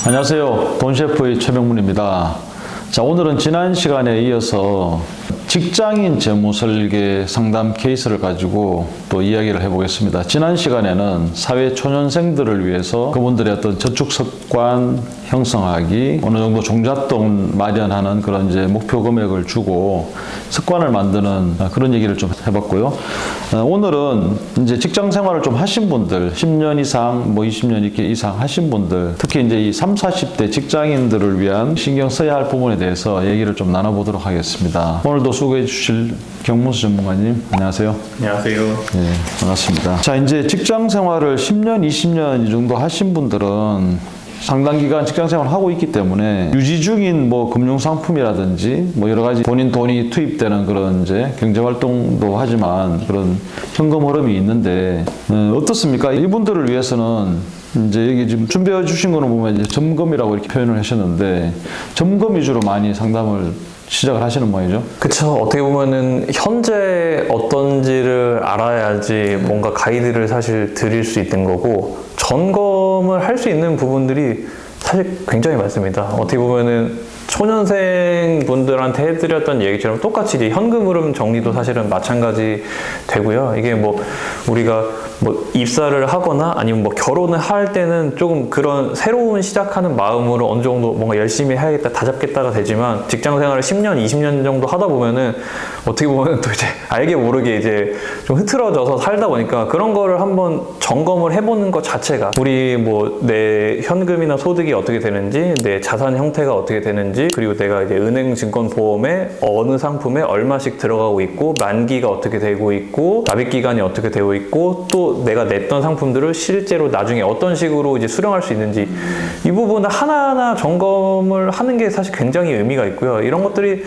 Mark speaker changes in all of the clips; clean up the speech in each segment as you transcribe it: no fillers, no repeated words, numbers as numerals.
Speaker 1: 안녕하세요. 돈셰프의 최병문입니다. 자, 오늘은 지난 시간에 이어서 직장인 재무설계 상담 케이스를 가지고 또 이야기를 해보겠습니다. 지난 시간에는 사회 초년생들을 위해서 그분들의 어떤 저축 습관 형성하기, 어느 정도 종잣돈 마련하는 그런 이제 목표 금액을 주고 습관을 만드는 그런 얘기를 좀 해봤고요. 오늘은 이제 직장 생활을 좀 하신 분들, 10년 이상, 20년 이렇게 이상 하신 분들, 특히 이제 이 30, 40대 직장인들을 위한 신경 써야 할 부분에 대해서 얘기를 좀 나눠보도록 하겠습니다. 오늘도 수고해 주실 경문수 전문가님, 안녕하세요.
Speaker 2: 안녕하세요.
Speaker 1: 네, 반갑습니다. 자, 이제 직장 생활을 10년, 20년 이 정도 하신 분들은 상당 기간 직장 생활을 하고 있기 때문에 유지 중인 금융 상품이라든지 여러 가지 본인 돈이 투입되는 그런 이제 경제 활동도 하지만 그런 현금 흐름이 있는데 어떻습니까? 이분들을 위해서는 이제 여기 지금 준비해 주신 거는 보면 이제 점검이라고 이렇게 표현을 하셨는데 점검 위주로 많이 상담을 시작을 하시는 모양이죠?
Speaker 2: 그쵸. 어떻게 보면은 현재 어떤지를 알아야지 뭔가 가이드를 사실 드릴 수 있는 거고, 점검을 할 수 있는 부분들이 사실 굉장히 많습니다. 어떻게 보면은 초년생 분들한테 해드렸던 얘기처럼 똑같이 이제 현금 흐름 정리도 사실은 마찬가지 되고요. 이게 우리가 입사를 하거나 아니면 결혼을 할 때는 조금 그런 새로운 시작하는 마음으로 어느 정도 뭔가 열심히 해야겠다, 다잡겠다가 되지만 직장 생활을 10년, 20년 정도 하다 보면은 어떻게 보면 또 이제 알게 모르게 이제 좀 흐트러져서 살다 보니까 그런 거를 한번 점검을 해보는 것 자체가 우리 내 현금이나 소득이 어떻게 되는지, 내 자산 형태가 어떻게 되는지, 그리고 내가 이제 은행 증권 보험에 어느 상품에 얼마씩 들어가고 있고, 만기가 어떻게 되고 있고, 납입 기간이 어떻게 되고 있고, 또 내가 냈던 상품들을 실제로 나중에 어떤 식으로 이제 수령할 수 있는지, 이 부분을 하나하나 점검을 하는 게 사실 굉장히 의미가 있고요. 이런 것들이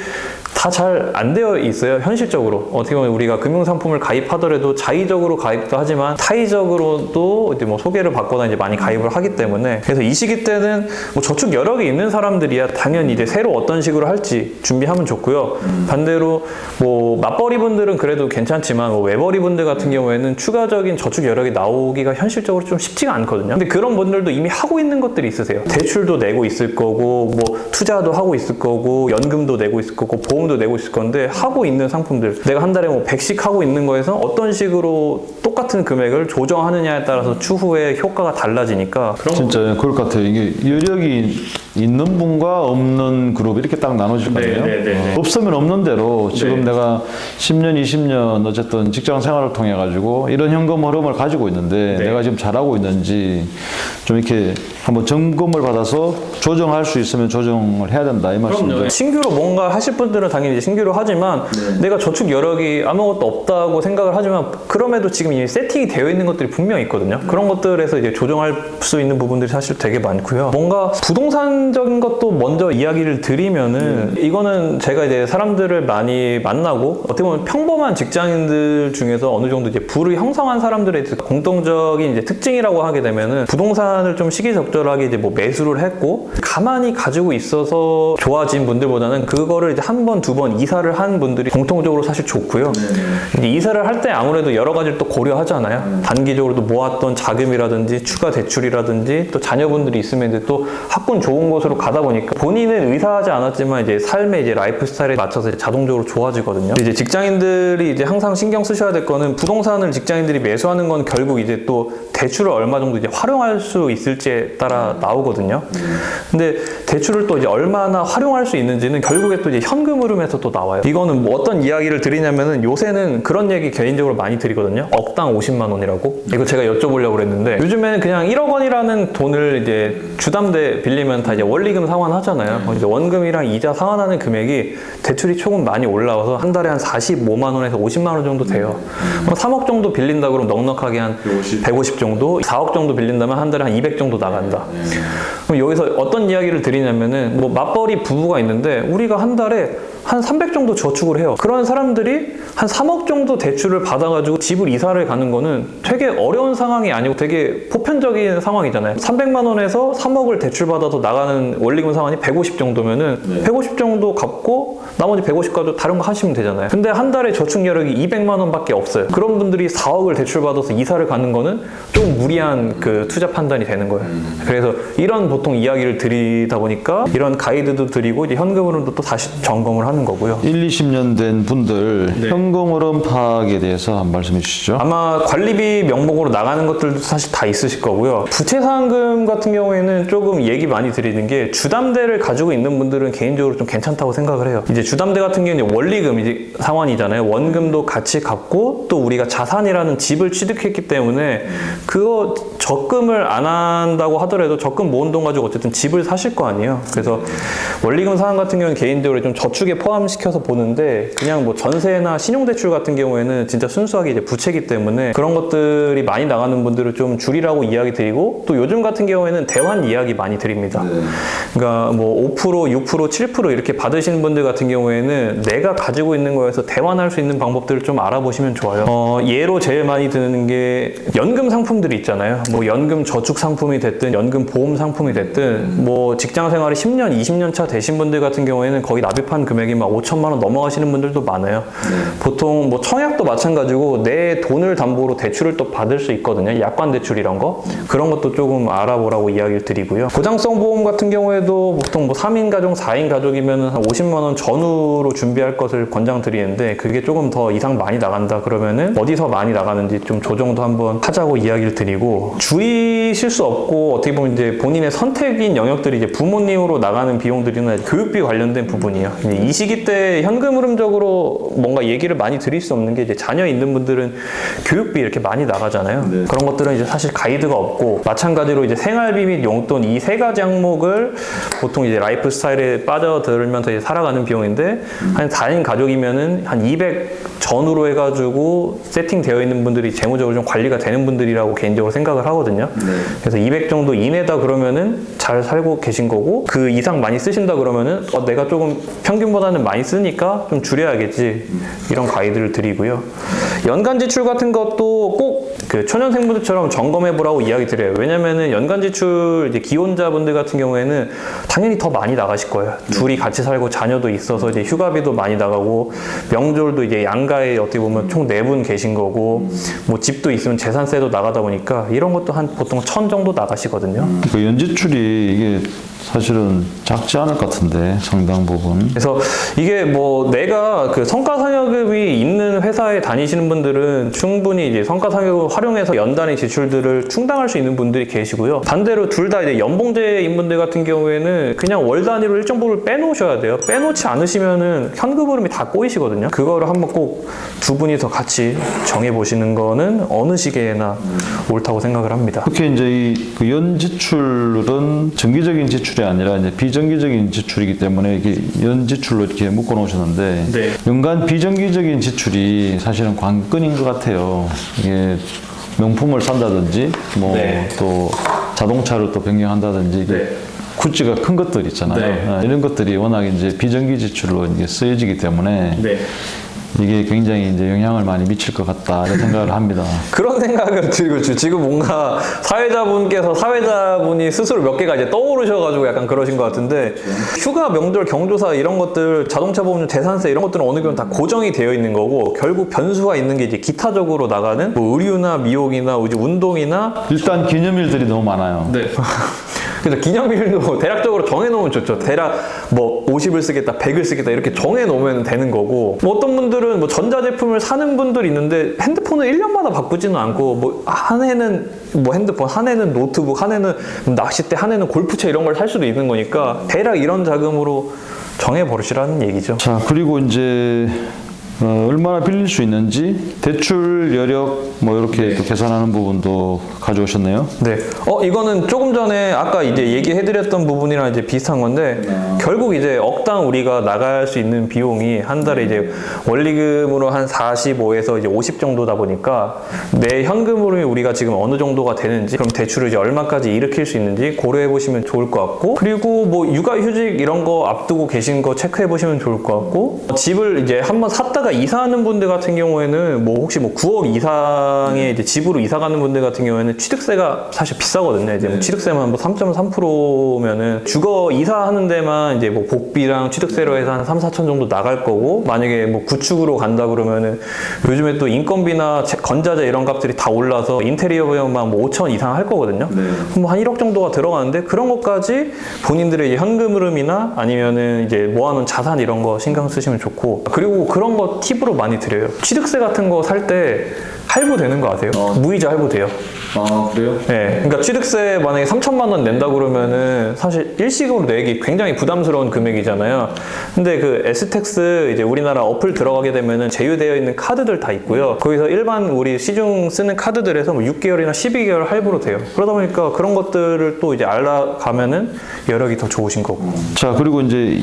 Speaker 2: 다 잘 안 되어 있어요, 현실적으로. 어떻게 보면 우리가 금융상품을 가입하더라도 자의적으로 가입도 하지만 타의적으로도 이제 소개를 받거나 이제 많이 가입을 하기 때문에, 그래서 이 시기 때는 저축 여력이 있는 사람들이야 당연히 이제 새로 어떤 식으로 할지 준비하면 좋고요. 반대로 맞벌이 분들은 그래도 괜찮지만 외벌이 분들 같은 경우에는 추가적인 저축 여력이 나오기가 현실적으로 좀 쉽지가 않거든요. 근데 그런 분들도 이미 하고 있는 것들이 있으세요. 대출도 내고 있을 거고, 투자도 하고 있을 거고, 연금도 내고 있을 거고, 보험도 내고 있을 건데, 하고 있는 상품들, 내가 한 달에 100씩 하고 있는 거에서 어떤 식으로 똑같은 금액을 조정하느냐에 따라서 추후에 효과가 달라지니까.
Speaker 1: 진짜 그럴 것 같아요. 이게 여력이 있는 분과 없는 그룹 이렇게 딱 나눠지거든요. 없으면 없는 대로 지금 내가 10년, 20년 어쨌든 직장 생활을 통해 가지고 이런 현금 흐름을 가지고 있는데 내가 지금 잘하고 있는지 좀 이렇게 한번 점검을 받아서 조정할 수 있으면 조정을 해야 된다, 이 말씀이죠.
Speaker 2: 신규로 뭔가 하실 분들은 당연히 신규로 하지만 내가 저축 여력이 아무것도 없다고 생각을 하지만 그럼에도 지금 이미 세팅이 되어 있는 것들이 분명히 있거든요. 그런 것들에서 이제 조정할 수 있는 부분들이 사실 되게 많고요. 뭔가 부동산적인 것도 먼저 이야기를 드리면은 이거는 제가 이제 사람들을 많이 만나고 어떻게 보면 평범한 직장인들 중에서 어느 정도 이제 부를 형성한 사람들의 공통적인 이제 특징이라고 하게 되면은 부동산을 좀 시기적절하게 이제 매수를 했고 가만히 가지고 있어서 좋아진 분들보다는 그거를 이제 한 번, 두 번 이사를 한 분들이 공통적으로 사실 좋고요. 이제 이사를 할 때 아무래도 여러 가지를 또 고려하잖아요. 단기적으로도 모았던 자금이라든지 추가 대출이라든지 또 자녀분들이 있으면 이제 또 학군 좋은 곳으로 가다 보니까 본인은 의사하지 않았지만 이제 삶의 이제 라이프 스타일에 맞춰서 이제 자동적으로 좋아지거든요. 이제 직장인들이 이제 항상 신경 쓰셔야 될 거는 부동산을 직장인들이 매수하는 건 결국 이제 또 대출을 얼마 정도 이제 활용할 수 있을지에 따라 나오거든요. 근데 대출을 또 이제 얼마나 활용할 수 있는지는 결국에 또 이제 현금 흐름에서 또 나와요. 이거는 어떤 이야기를 드리냐면은 요새는 그런 얘기 개인적으로 많이 드리거든요. 억당 50만 원이라고. 이거 제가 여쭤보려고 그랬는데 요즘에는 그냥 1억 원이라는 돈을 이제 주담대 빌리면 다 이제 원리금 상환하잖아요. 이제 원금이랑 이자 상환하는 금액이 대출이 조금 많이 올라와서 한 달에 한 45만 원에서 50만 원 정도 돼요. 3억 정도 빌린다 그러면 넉넉하게 한 150 정도, 4억 정도 빌린다면 한 달에 한 200 정도 나간다. 그럼 여기서 어떤 이야기를 드리냐면은 맞벌이 부부가 있는데 우리가 한 달에 한 300 정도 저축을 해요. 그런 사람들이 한 3억 정도 대출을 받아가지고 집을 이사를 가는 거는 되게 어려운 상황이 아니고 되게 보편적인 상황이잖아요. 300만 원에서 3억을 대출받아서 나가는 원리금 상환이 150 정도면은 150 정도 갚고 나머지 150 가지고 다른 거 하시면 되잖아요. 근데 한 달에 저축 여력이 200만 원밖에 없어요. 그런 분들이 4억을 대출받아서 이사를 가는 거는 좀 무리한 그 투자 판단이 되는 거예요. 그래서 이런 보통 이야기를 드리다 보니까 이런 가이드도 드리고 이제 현금 흐름도 또 다시 점검을 하는 거고요.
Speaker 1: 1, 20년 된 분들 현금 흐름 파악에 대해서 한 말씀해 주시죠.
Speaker 2: 아마 관리비 명목으로 나가는 것들도 사실 다 있으실 거고요. 부채상금 같은 경우에는 조금 얘기 많이 드리는 게 주담대를 가지고 있는 분들은 개인적으로 좀 괜찮다고 생각을 해요. 이제 주담대 같은 경우는 원리금 이제 상환이잖아요. 원금도 같이 갚고 또 우리가 자산이라는 집을 취득했기 때문에 그거 적금을 안 한다고 하더라도 적금 모은 돈 가지고 어쨌든 집을 사실 거 아니에요. 그래서 원리금 상환 같은 경우는 개인적으로 좀 저축에 포함시켜서 보는데 그냥 뭐 전세나 신용대출 같은 경우에는 진짜 순수하게 이제 부채기 때문에 그런 것들이 많이 나가는 분들을 좀 줄이라고 이야기 드리고 또 요즘 같은 경우에는 대환 이야기 많이 드립니다. 그러니까 뭐 5%, 6%, 7% 이렇게 받으시는 분들 같은 경우에는 내가 가지고 있는 거에서 대환할 수 있는 방법들을 좀 알아보시면 좋아요. 예로 제일 많이 드는 게 연금 상품들이 있잖아요. 뭐 연금 저축 상품이 됐든 연금 보험 상품이 됐든 뭐 직장 생활이 10년, 20년 차 되신 분들 같은 경우에는 거의 납입한 금액이 막 5천만 원 넘어가시는 분들도 많아요. 보통 뭐 청약도 마찬가지고 내 돈을 담보로 대출을 또 받을 수 있거든요. 약관 대출 이런 거. 그런 것도 조금 알아보라고 이야기를 드리고요. 고장성 보험 같은 경우에도 보통 뭐 3인 가족, 4인 가족이면 한 50만 원 전후로 준비할 것을 권장드리는데 그게 조금 더 이상 많이 나간다 그러면은 어디서 많이 나가는지 좀 조정도 한번 하자고 이야기를 드리고 줄이실 수 없고 어떻게 보면 이제 본인의 선택인 영역들이 이제 부모님으로 나가는 비용들이나 교육비 관련된 부분이에요. 이제 이 시기 때 현금 흐름적으로 뭔가 얘기를 많이 드릴 수 없는 게 이제 자녀 있는 분들은 교육비 이렇게 많이 나가잖아요. 그런 것들은 이제 사실 가이드가 없고 마찬가지로 이제 생활비 및 용돈 이 세 가지 항목을 보통 이제 라이프 스타일에 빠져들면서 이제 살아가는 비용인데 한 4인 가족이면은 한 200 전후로 해가지고 세팅되어 있는 분들이 재무적으로 좀 관리가 되는 분들이라고 개인적으로 생각을 하거든요. 그래서 200 정도 이내다 그러면은 잘 살고 계신 거고 그 이상 많이 쓰신다 그러면은 내가 조금 평균보다는 많이 쓰니까 좀 줄여야겠지 이런 가이드를 드리고요. 연간 지출 같은 것도 꼭 그 초년생분들처럼 점검해 보라고 이야기 드려요. 왜냐면은 연간 지출 이제 기혼자분들 같은 경우에는 당연히 더 많이 나가실 거예요. 둘이 같이 살고 자녀도 있어서 이제 휴가비도 많이 나가고 명절도 이제 양가에 어떻게 보면 총 4분 계신 거고 뭐 집도 있으면 재산세도 나가다 보니까 이런 것도 한 보통 1000 정도 나가시거든요.
Speaker 1: 그 연지출이 이게 사실은 작지 않을 것 같은데 상당 부분.
Speaker 2: 그래서 이게 뭐 내가 그 성과상여금이 있는 회사에 다니시는 분들은 충분히 이제 성과상여금 활용해서 연단위 지출들을 충당할 수 있는 분들이 계시고요. 반대로 둘 다 이제 연봉제인 분들 같은 경우에는 그냥 월 단위로 일정 부분을 빼놓으셔야 돼요. 빼놓지 않으시면은 현금 흐름이 다 꼬이시거든요. 그거를 한번 꼭 두 분이서 같이 정해 보시는 거는 어느 시기에나 옳다고 생각을 합니다.
Speaker 1: 특히 이제 이 그 연지출은 정기적인 지출이 아니라 이제 비정기적인 지출이기 때문에 이게 연지출로 이렇게 묶어 놓으셨는데
Speaker 2: 네.
Speaker 1: 연간 비정기적인 지출이 사실은 관건인 것 같아요. 이게 명품을 산다든지 뭐
Speaker 2: 네.
Speaker 1: 또 자동차를 또 변경한다든지 이게
Speaker 2: 네.
Speaker 1: 굿즈가 큰 것들 있잖아요.
Speaker 2: 네.
Speaker 1: 이런 것들이 워낙 이제 비정기 지출로 이게 쓰여지기 때문에
Speaker 2: 네.
Speaker 1: 이게 굉장히 이제 영향을 많이 미칠 것 같다 이런 생각을 합니다.
Speaker 2: 그런 생각을 들고 지금 뭔가 사회자분이 스스로 몇 개가 이제 떠오르셔가지고 약간 그러신 것 같은데 휴가, 명절, 경조사 이런 것들 자동차 보험료, 재산세 이런 것들은 어느 정도 다 고정이 되어 있는 거고 결국 변수가 있는 게 이제 기타적으로 나가는 뭐 의류나 미용이나 이제 운동이나
Speaker 1: 일단 기념일들이 너무 많아요.
Speaker 2: 네. 그래서 기념일도 대략적으로 정해놓으면 좋죠. 대략 뭐 50을 쓰겠다, 100을 쓰겠다 이렇게 정해놓으면 되는 거고 뭐 어떤 분들은 뭐 전자제품을 사는 분들이 있는데 핸드폰을 1년마다 바꾸지는 않고 뭐 한 해는 뭐 핸드폰, 한 해는 노트북, 한 해는 낚싯대, 한 해는 골프채 이런 걸 살 수도 있는 거니까 대략 이런 자금으로 정해버리시라는 얘기죠.
Speaker 1: 자, 그리고 이제 얼마나 빌릴 수 있는지 대출 여력 뭐 이렇게 또 계산하는 부분도 가져오셨네요.
Speaker 2: 네. 이거는 조금 전에 아까 이제 얘기해드렸던 부분이랑 이제 비슷한 건데, 결국 이제 억당 우리가 나갈 수 있는 비용이 한 달에 이제 원리금으로 한 45에서 이제 50 정도다 보니까 내 현금흐름이 우리가 지금 어느 정도가 되는지, 그럼 대출을 이제 얼마까지 일으킬 수 있는지 고려해 보시면 좋을 것 같고, 그리고 뭐 육아휴직 이런 거 앞두고 계신 거 체크해 보시면 좋을 것 같고, 집을 이제 한번 샀다가 이사하는 분들 같은 경우에는 뭐 혹시 뭐 9억 이상의 이제 집으로 이사 가는 분들 같은 경우에는 취득세가 사실 비싸거든요. 이제 뭐 취득세만 뭐 3.3%면은 주거 이사하는 데만 이제 뭐 복비랑 취득세로 해서 한 3, 4천 정도 나갈 거고, 만약에 뭐 구축으로 간다 그러면은 요즘에 또 인건비나 건자재 이런 값들이 다 올라서 인테리어 비용만 뭐 5천 이상 할 거거든요. 뭐 한 1억 정도가 들어가는데, 그런 것까지 본인들의 이제 현금 흐름이나 아니면은 이제 모아놓은 자산 이런 거 신경 쓰시면 좋고, 그리고 그런 거 팁으로 많이 드려요. 취득세 같은 거 살 때 할부 되는 거 아세요? 무이자 할부 돼요.
Speaker 1: 아, 그래요?
Speaker 2: 네. 그러니까 취득세 만약에 3천만 원 낸다 그러면은 사실 일시금으로 내기 굉장히 부담스러운 금액이잖아요. 근데 그 S택스 이제 우리나라 어플 들어가게 되면은 제휴되어 있는 카드들 다 있고요. 거기서 일반 우리 시중 쓰는 카드들에서 뭐 6개월이나 12개월 할부로 돼요. 그러다 보니까 그런 것들을 또 이제 알아가면은 여력이 더 좋으신 거고.
Speaker 1: 자, 그리고 이제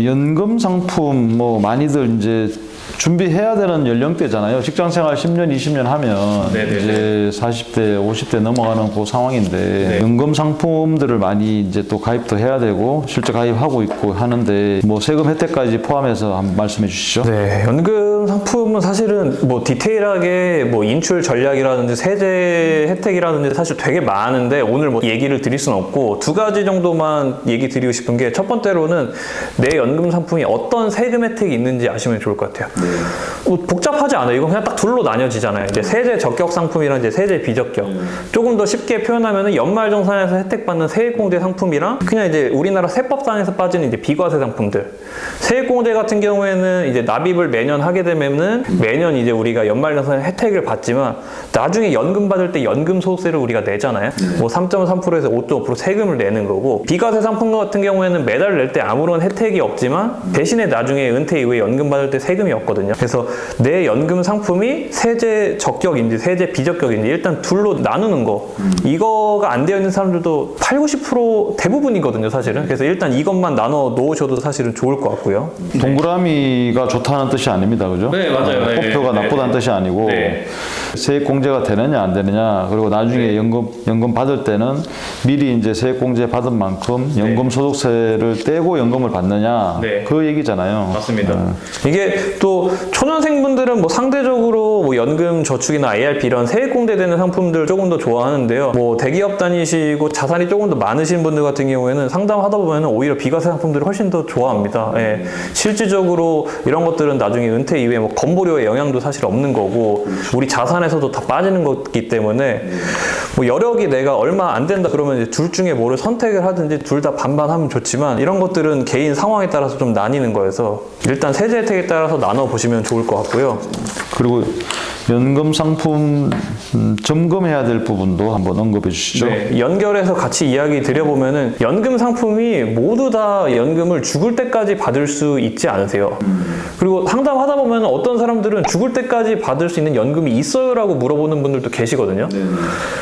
Speaker 1: 연금 상품 뭐 많이들 이제 준비해야 되는 연령대잖아요. 직장 생활 10년, 20년 하면 이제 40대, 50대 넘어가는 그 상황인데, 연금 상품들을 많이 이제 또 가입도 해야 되고 실제 가입하고 있고 하는데, 뭐 세금 혜택까지 포함해서 한번 말씀해 주시죠.
Speaker 2: 네, 연금 상품은 사실은 뭐 디테일하게 뭐 인출 전략이라든지 세제 혜택이라든지 사실 되게 많은데 오늘 뭐 얘기를 드릴 수는 없고, 두 가지 정도만 얘기 드리고 싶은 게, 첫 번째로는 내 연금 상품이 어떤 세금 혜택이 있는지 아시면 좋을 것 같아요. 뭐 복잡하지 않아요. 이건 그냥 딱 둘로 나뉘어지잖아요. 이제 세제 적격 상품이랑 이제 세제 비적격. 조금 더 쉽게 표현하면은 연말정산에서 혜택받는 세액공제 상품이랑 그냥 이제 우리나라 세법상에서 빠지는 이제 비과세 상품들. 세액공제 같은 경우에는 이제 납입을 매년 하게 되면은 매년 이제 우리가 연말정산에 혜택을 받지만 나중에 연금 받을 때 연금 소득세를 우리가 내잖아요. 뭐 3.3%에서 5.5% 세금을 내는 거고, 비과세 상품 같은 경우에는 매달 낼 때 아무런 혜택이 없지만 대신에 나중에 은퇴 이후에 연금 받을 때 세금이 없거든요. 그래서 내 연금 상품이 세제 적격인지 세제 비적격인지 일단 둘로 나누는 거, 이거가 안 되어 있는 사람들도 8, 90% 대부분이거든요, 사실은. 그래서 일단 이것만 나눠 놓으셔도 사실은 좋을 것 같고요.
Speaker 1: 동그라미가 좋다는 뜻이 아닙니다, 그죠?
Speaker 2: 네, 맞아요.
Speaker 1: 목표가 나쁘다는 뜻이 아니고, 세액공제가 되느냐 안 되느냐, 그리고 나중에 연금 받을 때는 미리 이제 세액공제 받은 만큼 연금 소득세를 떼고 연금을 받느냐, 그 얘기잖아요.
Speaker 2: 맞습니다. 이게 또 초년생분들은 뭐 상대적으로 뭐 연금 저축이나 IRP 이런 세액공제되는 상품들 조금 더 좋아하는데요. 뭐 대기업 다니시고 자산이 조금 더 많으신 분들 같은 경우에는 상담하다 보면 오히려 비과세 상품들을 훨씬 더 좋아합니다. 예. 실질적으로 이런 것들은 나중에 은퇴 이후에 뭐 건보료의 영향도 사실 없는 거고, 우리 자산에서도 다 빠지는 거기 때문에 뭐 여력이 내가 얼마 안 된다 그러면 이제 둘 중에 뭐를 선택을 하든지 둘 다 반반 하면 좋지만, 이런 것들은 개인 상황에 따라서 좀 나뉘는 거여서 일단 세제 혜택에 따라서 나눠 보시면 좋을 것 같고요.
Speaker 1: 그리고 연금 상품 점검해야 될 부분도 한번 언급해 주시죠.
Speaker 2: 네, 연결해서 같이 이야기 드려보면은 연금 상품이 모두 다 연금을 죽을 때까지 받을 수 있지 않으세요. 그리고 상담하다 보면 어떤 사람들은 죽을 때까지 받을 수 있는 연금이 있어요? 라고 물어보는 분들도 계시거든요.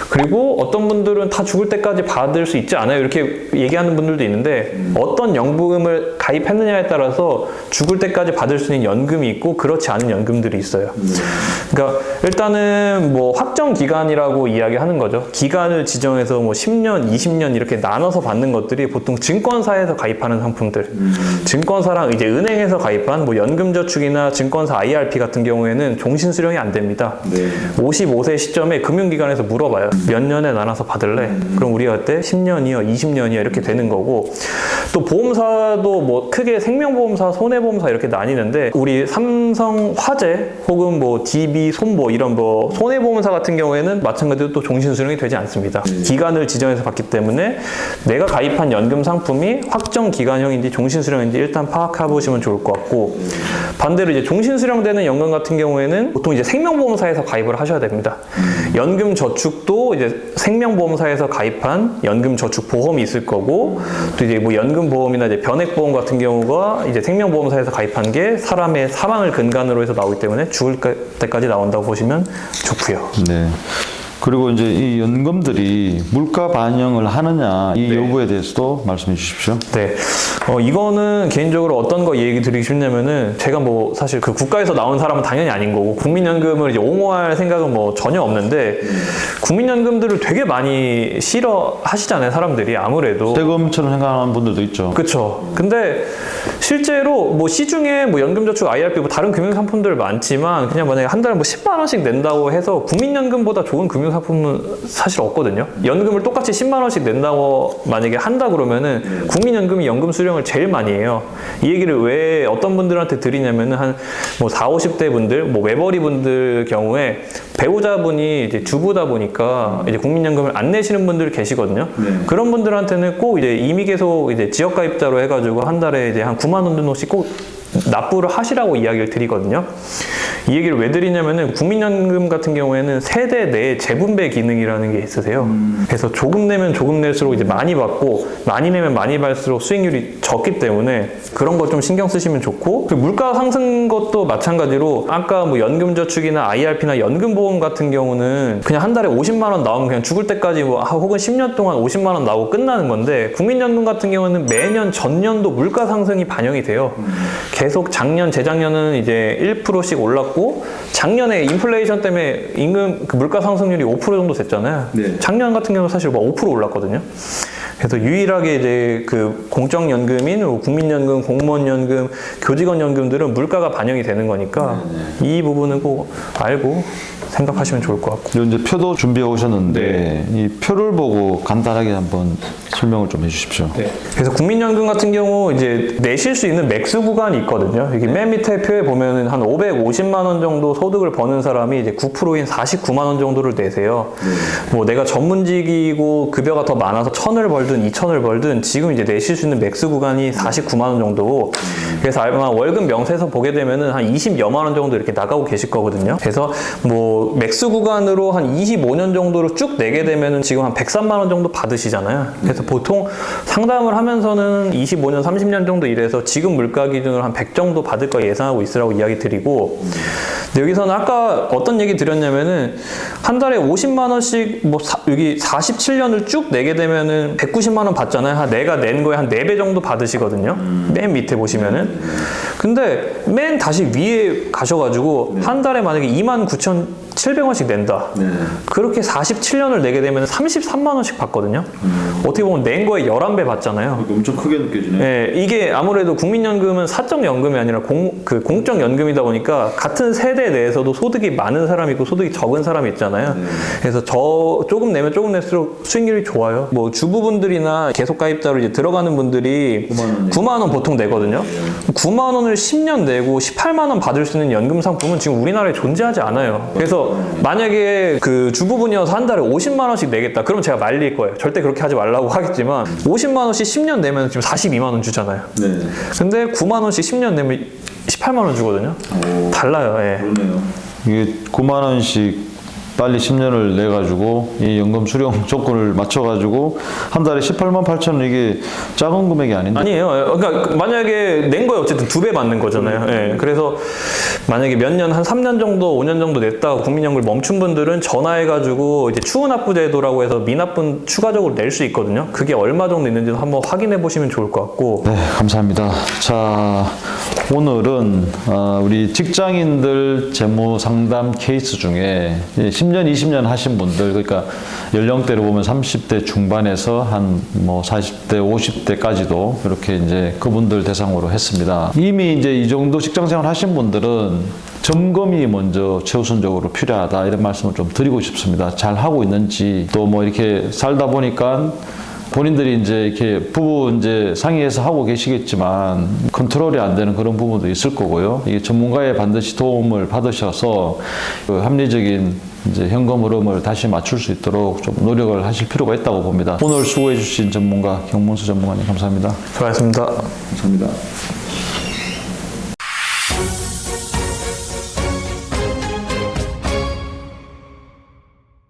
Speaker 2: 그리고 어떤 분들은 다 죽을 때까지 받을 수 있지 않아요? 이렇게 얘기하는 분들도 있는데, 어떤 연금을 가입했느냐에 따라서 죽을 때까지 받을 수 있는 연금이 있고 그렇지 않은 연금들이 있어요. 그러니까 일단은 뭐 확정 기간이라고 이야기하는 거죠. 기간을 지정해서 뭐 10년, 20년 이렇게 나눠서 받는 것들이 보통 증권사에서 가입하는 상품들. 증권사랑 이제 은행에서 가입한 뭐 연금저축이나 증권사 IRP 같은 경우에는 종신 수령이 안 됩니다. 55세 시점에 금융기관에서 물어봐요. 몇 년에 나눠서 받을래? 그럼 우리가 그때 10년이요, 20년이요 이렇게 되는 거고, 또 보험사도 뭐 크게 생명보험사, 손해보험사 이렇게 나뉘는데, 우리 삼성화재 혹은 뭐 DB, 손보 이런 뭐 손해보험사 같은 경우에는 마찬가지로 또 종신수령이 되지 않습니다. 기간을 지정해서 받기 때문에 내가 가입한 연금 상품이 확정 기간형인지 종신수령인지 일단 파악해 보시면 좋을 것 같고, 반대로 이제 종신수령되는 연금 같은 경우에는 보통 이제 생명보험사에서 가입을 하셔야 됩니다. 연금저축도 이제 생명보험사에서 가입한 연금저축보험이 있을 거고, 또 이제 뭐 연금보험이나 이제 변액보험 같은 경우가 이제 생명보험사에서 가입한 게 사람의 사망을 근간으로 해서 나오기 때문에 죽을 때까지 나온다고 보시면 좋고요.
Speaker 1: 네. 그리고 이제 이 연금들이 물가 반영을 하느냐 이 여부에 대해서도 말씀해 주십시오.
Speaker 2: 네. 이거는 개인적으로 어떤 거 얘기 드리기 싶냐면은, 제가 뭐 사실 그 국가에서 나온 사람은 당연히 아닌 거고, 국민연금을 이제 옹호할 생각은 뭐 전혀 없는데, 국민연금들을 되게 많이 싫어하시잖아요, 사람들이. 아무래도.
Speaker 1: 세금처럼 생각하는 분들도 있죠.
Speaker 2: 그쵸. 근데 실제로 뭐 시중에 뭐 연금저축, IRP 뭐 다른 금융상품들 많지만, 그냥 만약에 한 달에 뭐 10만 원씩 낸다고 해서 국민연금보다 좋은 금융상품은 사실 없거든요. 연금을 똑같이 10만 원씩 낸다고 만약에 한다 그러면은 국민연금이 연금 수령을 제일 많이 해요. 이 얘기를 왜 어떤 분들한테 드리냐면은 한 뭐 40, 50대 분들, 뭐 외벌이 분들 경우에 배우자분이 이제 주부다 보니까 이제 국민연금을 안 내시는 분들 계시거든요. 그런 분들한테는 꼭 이제 이미 계속 이제 지역가입자로 해가지고 한 달에 이제 한 9만 원 정도씩 꼭 납부를 하시라고 이야기를 드리거든요. 이 얘기를 왜 드리냐면은, 국민연금 같은 경우에는 세대 내 재분배 기능이라는 게 있으세요. 그래서 조금 내면 조금 낼수록 이제 많이 받고, 많이 내면 많이 받을수록 수익률이 적기 때문에 그런 거 좀 신경 쓰시면 좋고, 물가 상승 것도 마찬가지로 아까 뭐 연금저축이나 IRP나 연금보험 같은 경우는 그냥 한 달에 50만 원 나오면 그냥 죽을 때까지 뭐 혹은 10년 동안 50만 원 나오고 끝나는 건데, 국민연금 같은 경우는 매년 전년도 물가 상승이 반영이 돼요. 계속 작년, 재작년은 이제 1%씩 올랐고, 작년에 인플레이션 때문에 임금 그 물가 상승률이 5% 정도 됐잖아요. 작년 같은 경우는 사실 뭐 5% 올랐거든요. 그래서 유일하게 이제 그 공적연금인 국민연금, 공무원연금, 교직원연금들은 물가가 반영이 되는 거니까 이 부분은 꼭 알고 생각하시면 좋을 것 같고.
Speaker 1: 그리고 이제 표도 준비해 오셨는데 이 표를 보고 간단하게 한번 설명을 좀 해주십시오.
Speaker 2: 그래서 국민연금 같은 경우 이제 내실 수 있는 맥스 구간이 있거든요. 여기 맨 밑에 표에 보면은 한 550만 원 정도 소득을 버는 사람이 이제 9%인 49만 원 정도를 내세요. 뭐 내가 전문직이고 급여가 더 많아서 1,000을 벌든 2,000을 벌든 지금 이제 내실 수 있는 맥스 구간이 49만 원 정도고, 그래서 아마 월급 명세서 보게 되면은 한 20여만 원 정도 이렇게 나가고 계실 거거든요. 그래서 뭐 맥스 구간으로 한 25년 정도로 쭉 내게 되면은 지금 한 103만 원 정도 받으시잖아요. 그래서 보통 상담을 하면서는 25년, 30년 정도 일해서 지금 물가 기준으로 한 100 정도 받을 거 예상하고 있으라고 이야기 드리고, 근데 여기서는 아까 어떤 얘기 드렸냐면은 한 달에 50만 원씩 뭐 여기 47년을 쭉 내게 되면은 190만 원 받잖아요. 내가 낸 거에 한 4배 정도 받으시거든요. 맨 밑에 보시면은. 근데 맨 다시 위에 가셔가지고 한 달에 만약에 29,700원씩 낸다. 그렇게 47년을 내게 되면 33만 원씩 받거든요. 어떻게 보면 낸 거에 11배 받잖아요.
Speaker 1: 엄청 크게 느껴지네.
Speaker 2: 네, 이게 아무래도 국민연금은 사적연금이 아니라 공적연금이다 보니까 같은 세대 내에서도 소득이 많은 사람이 있고 소득이 적은 사람이 있잖아요. 그래서 조금 내면 조금 낼수록 수익률이 좋아요. 뭐 주부분들이나 계속가입자로 이제 들어가는 분들이 9만 원 보통 내거든요. 9만 원을 10년 내고 18만 원 받을 수 있는 연금 상품은 지금 우리나라에 존재하지 않아요. 그래서 만약에 그 주부분이어서 한 달에 50만 원씩 내겠다. 그럼 제가 말릴 거예요. 절대 그렇게 하지 말라고 하겠지만 50만 원씩 10년 내면 지금 42만 원 주잖아요. 근데 9만 원씩 10년 내면 18만 원 주거든요. 달라요. 예.
Speaker 1: 그러네요. 이게 9만 원씩 빨리 10년을 내가지고 이 연금 수령 조건을 맞춰가지고 한 달에 18만 8천 원, 이게 작은 금액이 아닌데?
Speaker 2: 아니에요. 그러니까 만약에 낸 거에 어쨌든 2배 받는 거잖아요. 예. 그래서 만약에 몇 년, 한 3년 정도, 5년 정도 냈다가 국민연금을 멈춘 분들은 전화해가지고 이제 추후납부 제도라고 해서 미납분 추가적으로 낼 수 있거든요. 그게 얼마 정도 있는지 한번 확인해 보시면 좋을 것 같고.
Speaker 1: 네, 감사합니다. 자, 오늘은 우리 직장인들 재무 상담 케이스 중에 10년, 20년 하신 분들, 그러니까 연령대로 보면 30대 중반에서 한 뭐 40대, 50대까지도 이렇게 이제 그분들 대상으로 했습니다. 이미 이제 이 정도 직장 생활 하신 분들은 점검이 먼저 최우선적으로 필요하다, 이런 말씀을 좀 드리고 싶습니다. 잘 하고 있는지, 또 뭐 이렇게 살다 보니까 본인들이 이제 이렇게 부부 이제 상의해서 하고 계시겠지만 컨트롤이 안 되는 그런 부분도 있을 거고요. 이게 전문가의 반드시 도움을 받으셔서 그 합리적인 이제 현금 흐름을 다시 맞출 수 있도록 좀 노력을 하실 필요가 있다고 봅니다. 오늘 수고해 주신 전문가, 경문수 전문가님 감사합니다.
Speaker 2: 수고하셨습니다.
Speaker 1: 감사합니다.